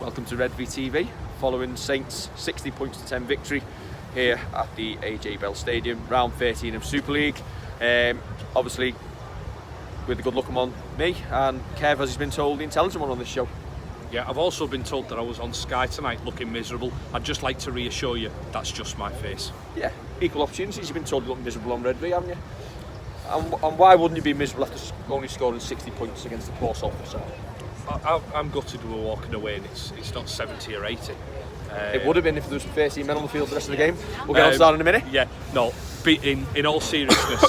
Welcome to Red V TV, following Saints' 60 points to 10 victory here at the AJ Bell Stadium, round 13 of Super League. Obviously, with the good looking one, me, and Kev, as he's been told, the intelligent one on this show. Yeah, I've also been told that I was on Sky tonight looking miserable. I'd just like to reassure you, that's just my face. Yeah, equal opportunities. You've been told you look miserable on Red V, haven't you? And why wouldn't you be miserable after only scoring 60 points against the poor Salford side? I'm gutted we were walking away and it's not 70 or 80. It would have been if there was 13 men on the field the rest of the game. We'll get on to that in a minute. Yeah, no, in all seriousness,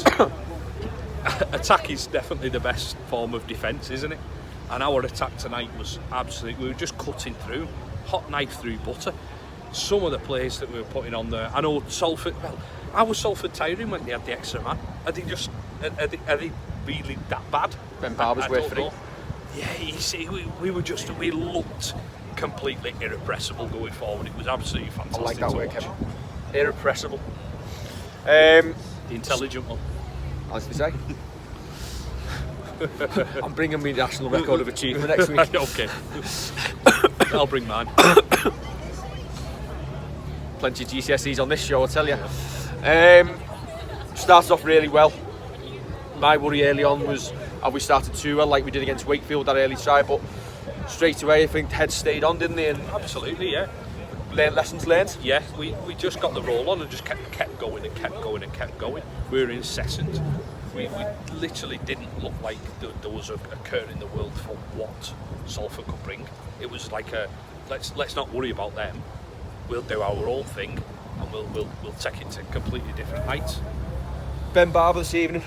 attack is definitely the best form of defence, isn't it? And our attack tonight was absolutely, we were just cutting through, hot knife through butter. Some of the plays that we were putting on there, I know Salford, well, how was Salford tiring when they had the extra man? Are they really that bad? Barba's way free. Yeah, you see, we looked completely irrepressible going forward. It was absolutely fantastic. I like that word, Kevin. Irrepressible. The intelligent one. As they say. I'm bringing me the national record of achievement next week. Okay. I'll bring mine. Plenty of GCSEs on this show, I'll tell you. Started off really well. My worry early on was how we started too well, like we did against Wakefield that early try, but straight away I think the heads stayed on, didn't they? And absolutely, yeah. Lessons learned. Yeah, we just got the roll on and just kept going and kept going and kept going. We were incessant. We literally didn't look like there was a curtain in the world for what Salford could bring. It was like let's not worry about them. We'll do our own thing and we'll take it to completely different heights. Barba this evening,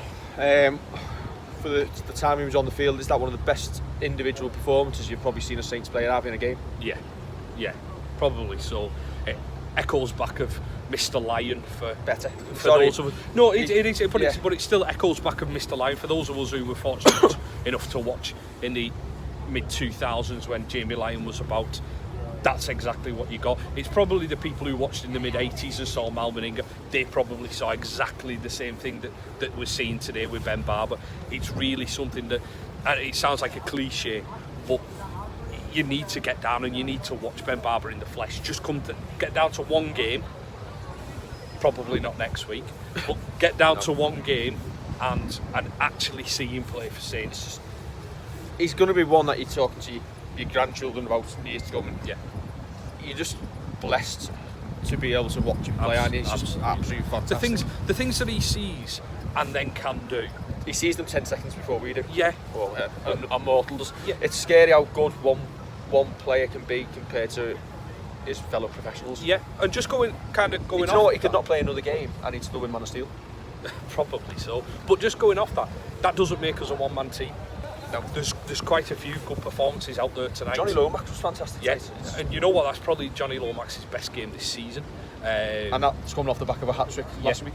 for the time he was on the field, is that one of the best individual performances you've probably seen a Saints player have in a game? Yeah, probably so. It echoes back of Mr. Lion for better. For those of us. No, it is, but it still echoes back of Mr. Lion for those of us who were fortunate enough to watch in the mid-2000s when Jamie Lyon was about. That's exactly what you got. It's probably the people who watched in the mid-80s and saw Mal Meninga, they probably saw exactly the same thing that we're seeing today with Barba. It's really something that, and it sounds like a cliche, but you need to get down and you need to watch Barba in the flesh. Just get down to one game, probably not next week, but get down to one game and actually see him play for Saints. He's going to be one that you're talking to your grandchildren about years to come. Yeah, you're just blessed to be able to watch him play, and he's just absolutely fantastic. The things that he sees and then can do. He sees them 10 seconds before we do. Yeah. Well, a mortal does. Yeah. It's scary how good one player can be compared to his fellow professionals. Yeah, and just going off. You know what? He could not play another game, and he'd still win Man of Steel. Probably so. But just going off that doesn't make us a one-man team. No, there's quite a few good performances out there tonight. Johnny Lomax was fantastic. Yeah, and you know what? That's probably Johnny Lomax's best game this season. And that's coming off the back of a hat-trick last week.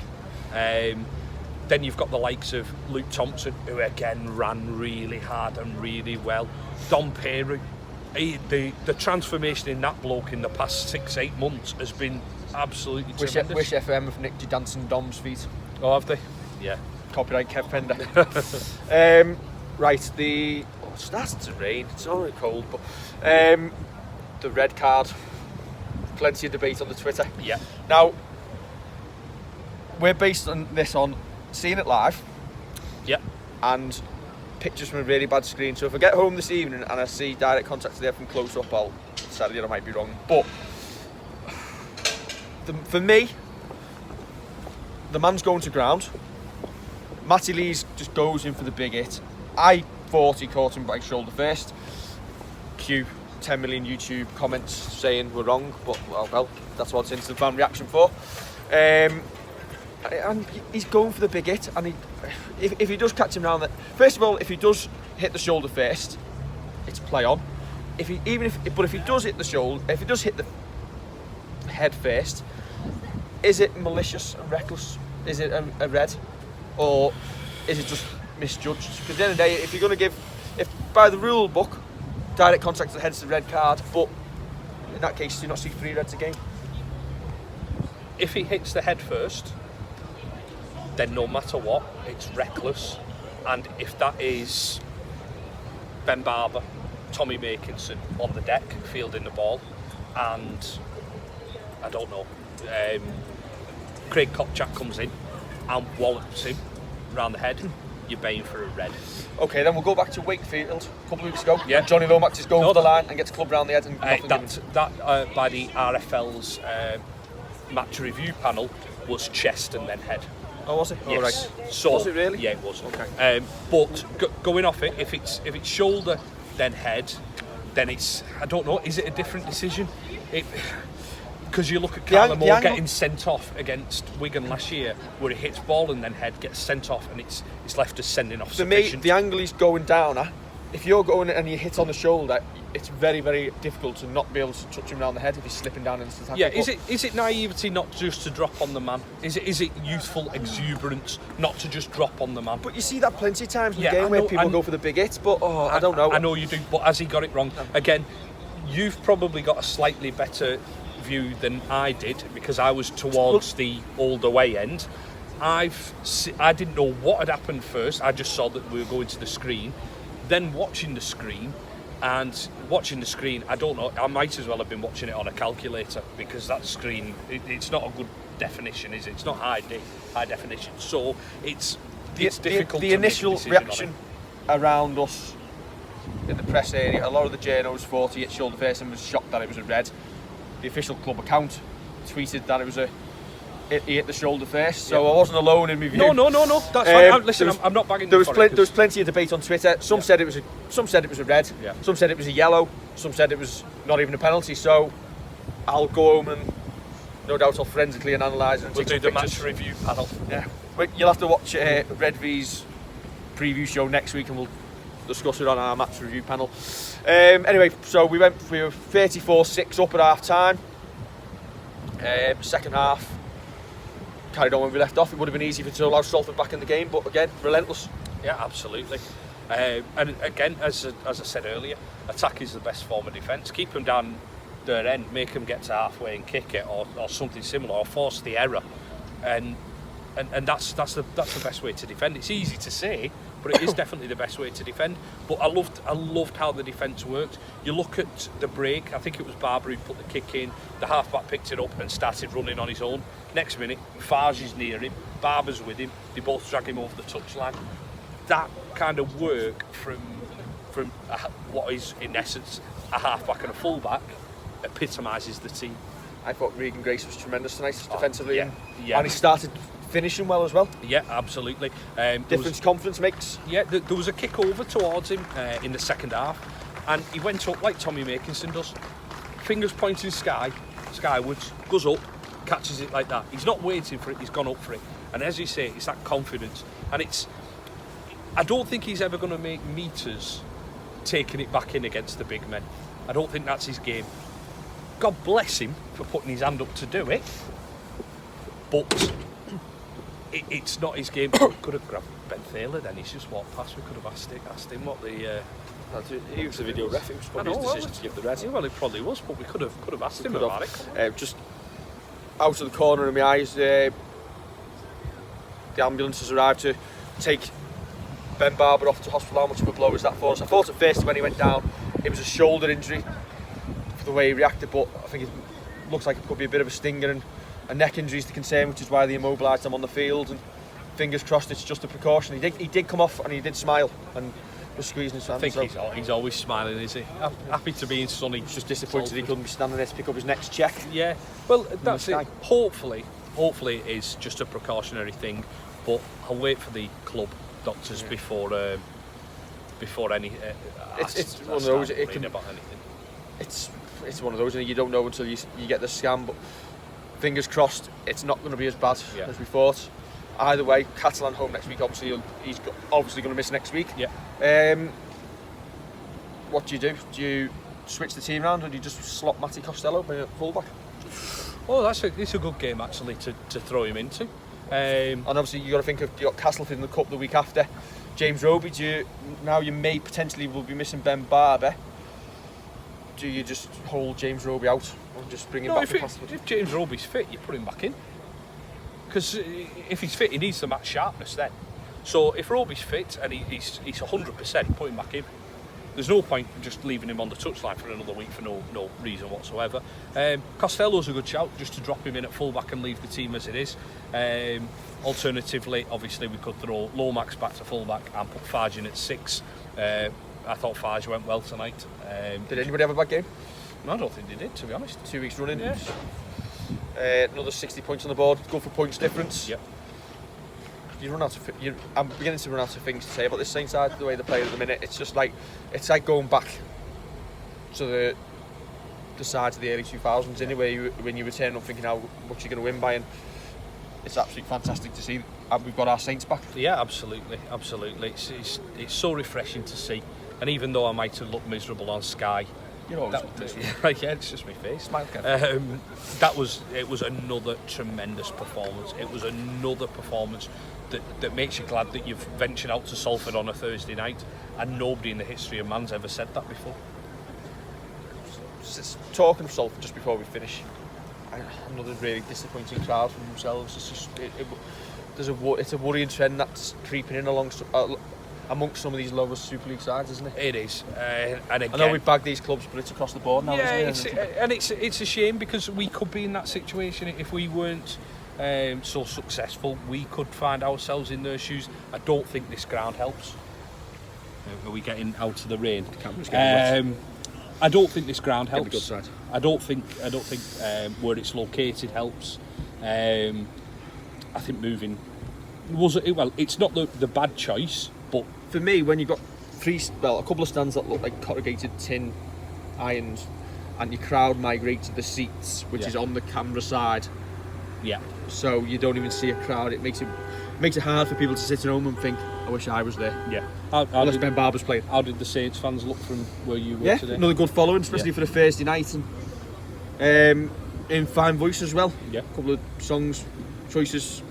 Then you've got the likes of Luke Thompson, who again ran really hard and really well. Dom Perry, the transformation in that bloke in the past 6-8 months has been absolutely tremendous. Wish FM have nicked you dancing Dom's feet. Oh, have they? Yeah. Copyright Kev Pender. Right, it's starting to rain, it's already cold, but the red card, plenty of debate on the Twitter. Yeah. Now, we're based on this on seeing it live. Yeah. And pictures from a really bad screen, so if I get home this evening and I see direct contact there from close up, I'll tell you I might be wrong. But for me, the man's going to ground. Matty Lees just goes in for the big hit. I thought he caught him by his shoulder first. Cue 10 million YouTube comments saying we're wrong, but well, that's what it's instant fan reaction for. And he's going for the big hit, and if he does catch him round, first of all, if he does hit the shoulder first, it's play on. If he does hit the shoulder, if he does hit the head first, is it malicious and reckless? Is it a red, or is it just misjudged? Because at the end of the day, if you're going to if by the rule book, direct contact to the head's the red card, but in that case, do you not see 3 reds a game? If he hits the head first, then no matter what, it's reckless. And if that is Barba Tommy Makinson on the deck fielding the ball, and I don't know, Craig Kopchak comes in and wallops him round the head, you're baying for a red. Okay, then we'll go back to Wakefield a couple of weeks ago. Yeah. Johnny Lomax is going for the line and gets clubbed round the head and nothing given. That by the RFL's match review panel was chest and then head. Oh, was it? Yes. Oh, right. So, was it really? Yeah, it was. Okay. But going off it, if it's shoulder then head, then it's, I don't know, is it a different decision? Because you look at Callum Moore getting sent off against Wigan last year, where he hits ball and then head, gets sent off, and it's left as sending off sufficient. For me, the angle he's going down at, if you're going and you hit on the shoulder, it's very, very difficult to not be able to touch him around the head if he's slipping down into the tackle. Yeah, is it naivety not just to drop on the man? Is it youthful exuberance not to just drop on the man? But you see that plenty of times in the game where people go for the big hits, but I don't know. I know you do, but has he got it wrong? Again, you've probably got a slightly better view than I did, because I was towards the older way end. I didn't know what had happened first. I just saw that we were going to the screen, then watching the screen, I don't know, I might as well have been watching it on a calculator, because that screen, it's not a good definition, is it? It's not high definition, so it's difficult. The initial reaction around us in the press area, a lot of the journos thought he hit shoulder first and was shocked that it was a red. The official club account tweeted that it was he hit the shoulder first, so I wasn't alone in my view. No, that's fine. Listen, I'm not bagging. There was plenty of debate on Twitter. Some said it was a red. Yeah. Some said it was a yellow. Some said it was not even a penalty. So I'll go home and no doubt I'll forensically analyse and we'll take do some the pictures. match review panel. Yeah, but you'll have to watch Red V's preview show next week, and we'll discuss it on our match review panel. Anyway, so we were 34-6 up at half time. Second half carried on when we left off. It would have been easy to allow Salford back in the game, but again, relentless. Yeah, absolutely. And again, as I said earlier, attack is the best form of defence. Keep them down their end, make them get to halfway and kick it, or something similar, or force the error, and that's the best way to defend. It's easy to say, but it is definitely the best way to defend. But I loved how the defence worked. You look at the break, I think it was Barba who put the kick in, the halfback picked it up and started running on his own. Next minute, Farge is near him, Barba's with him, they both drag him over the touchline. That kind of work from what is in essence a halfback and a fullback epitomises the team. I thought Regan Grace was tremendous tonight defensively, yeah. And he started finishing well as well. Yeah, absolutely. Confidence makes. Yeah, there was a kick over towards him in the second half, and he went up like Tommy Makinson does, fingers pointing skywards, goes up, catches it like that. He's not waiting for it, he's gone up for it. And as you say, it's that confidence, and I don't think he's ever going to make meters taking it back in against the big men. I don't think that's his game. God bless him for putting his hand up to do it, but it's not his game. We could have grabbed Ben Thaler then, he's just walked past. We could have asked him what the... he was the video ref, it was probably his decision to give the red. Yeah, well, it probably was, but we could have asked him about it. Just out of the corner of my eyes, the ambulance has arrived to take Ben Barba off to hospital. How much of a blow is that for us? I thought at first when he went down it was a shoulder injury for the way he reacted, but I think it looks like it could be a bit of a stinger, and a neck injury is the concern, which is why they immobilised him on the field, and fingers crossed it's just a precaution. He did come off and he did smile and was squeezing his hand. I think he's always smiling, is he? Happy to be in sunny. He's just disappointed he couldn't be standing there to pick up his next check. Yeah, well, that's it. Hopefully it is just a precautionary thing, but I'll wait for the club doctors before any. It's one of those. It can, about anything. It's one of those, and you don't know until you get the scan. But fingers crossed, it's not going to be as bad as we thought. Either way, Catalan home next week. Obviously, he's obviously going to miss next week. Yeah. What do? Do you switch the team around, or do you just slot Matty Costello being at fullback? Oh, it's a good game actually to throw him into. And obviously you got to think of you got Castleford in the cup the week after. James Roby, you may potentially will be missing Ben Barba. Do you just hold James Roby out and just bring him back to Castleford? If James Roby's fit, you put him back in. Because if he's fit, he needs the match sharpness then. So if Roby's fit and he's 100%, put him back in. there's no point just leaving him on the touchline for another week for no reason whatsoever. Costello's a good shout, just to drop him in at fullback and leave the team as it is. Alternatively, obviously, we could throw Lomax back to fullback and put Farge in at 6. I thought Farge went well tonight. Did anybody have a bad game? No, I don't think they did, to be honest. 2 weeks running. Yeah. Another 60 points on the board. Go for points difference. Yep. I'm beginning to run out of things to say about this Saints side, the way they play at the minute. It's just like going back to the sides of the early 2000s anyway, when you return up thinking how much you're going to win by, and it's absolutely fantastic to see. We've got our Saints back. Yeah, absolutely. It's so refreshing to see. And even though I might have looked miserable on Sky, You're always yeah, it's just my face. Smile, Kevin. It was another tremendous performance. It was another performance that makes you glad that you've ventured out to Salford on a Thursday night, and nobody in the history of man's ever said that before. Talking of Salford, just before we finish, another really disappointing crowd from themselves. It's just it's a worrying trend that's creeping in amongst some of these lower Super League sides, isn't it? It is, and again, I know we've bagged these clubs, but it's across the board now, yeah, isn't it? It's a shame, because we could be in that situation if we weren't so successful. We could find ourselves in their shoes. I don't think this ground helps. Are we getting out of the rain? The camera's getting wet. I don't think this ground helps. Good side. I don't think where it's located helps. I think moving it's not the bad choice, but for me, when you've got a couple of stands that look like corrugated tin irons, and your crowd migrate to the seats, which is on the camera side. Yeah. So you don't even see a crowd. It makes it hard for people to sit at home and think, I wish I was there. Yeah. Unless Ben Barba's playing. How did the Saints fans look from where you were today? Another good following, especially for the Thursday night, and in fine voice as well. Yeah. A couple of songs choices.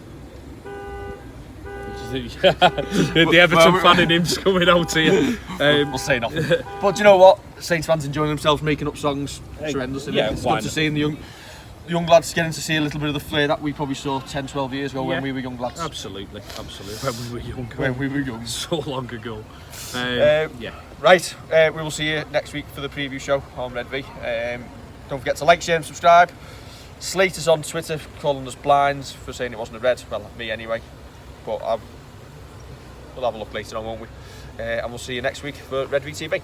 The Everton fan in him's coming out here. We'll say nothing. But you know what? Saints fans enjoying themselves, making up songs. It's horrendous. It's good to see the young lads getting to see a little bit of the flair that we probably saw 10, 12 years ago when we were young lads. Absolutely. When we were young. So long ago. Right, we will see you next week for the preview show on Red V. Don't forget to like, share and subscribe. Slate us on Twitter, calling us blinds for saying it wasn't a red. Well, me anyway. But we'll have a look later on, won't we? And we'll see you next week for Red V TV.